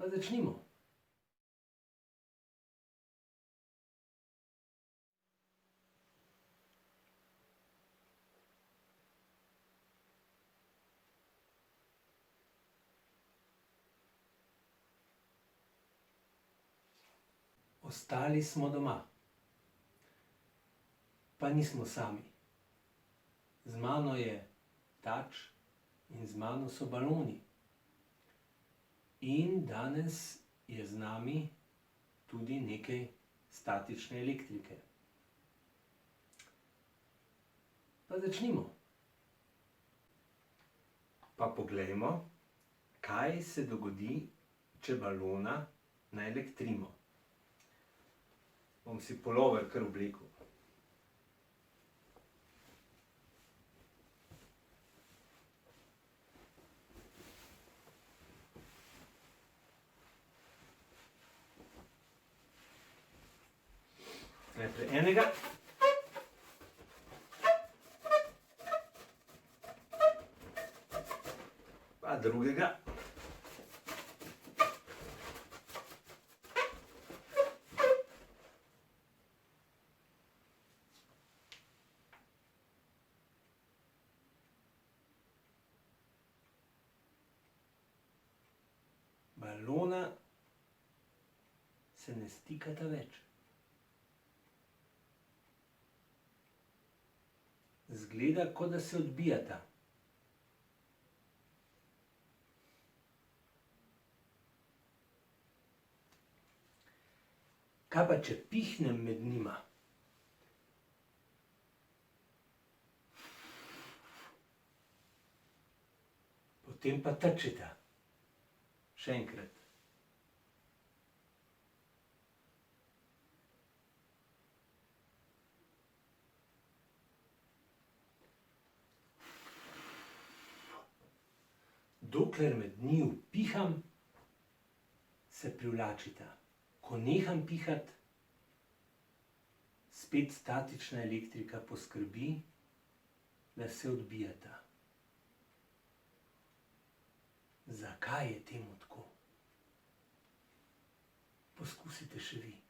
Pa začnimo. Ostali smo doma. Pa nismo sami. Z mano je Tač in z mano so baloni. In danes je z nami tudi nekaj statične elektrike. Pa začnimo. Pa poglejmo, kaj se dogodi, če balona naelektrimo. Bom si pulover kar oblekel. Najprej enega. Pa drugega. Balona se ne stikata več. Izgleda, kot da se odbijata. Kaj pa, če pihnem med njima? Potem pa trčita. Še enkrat. Dokler med njiju piham, se privlačita. Ko neham pihati, spet statična elektrika poskrbi, da se odbijata. Zakaj je temu tako? Poskusite še vi.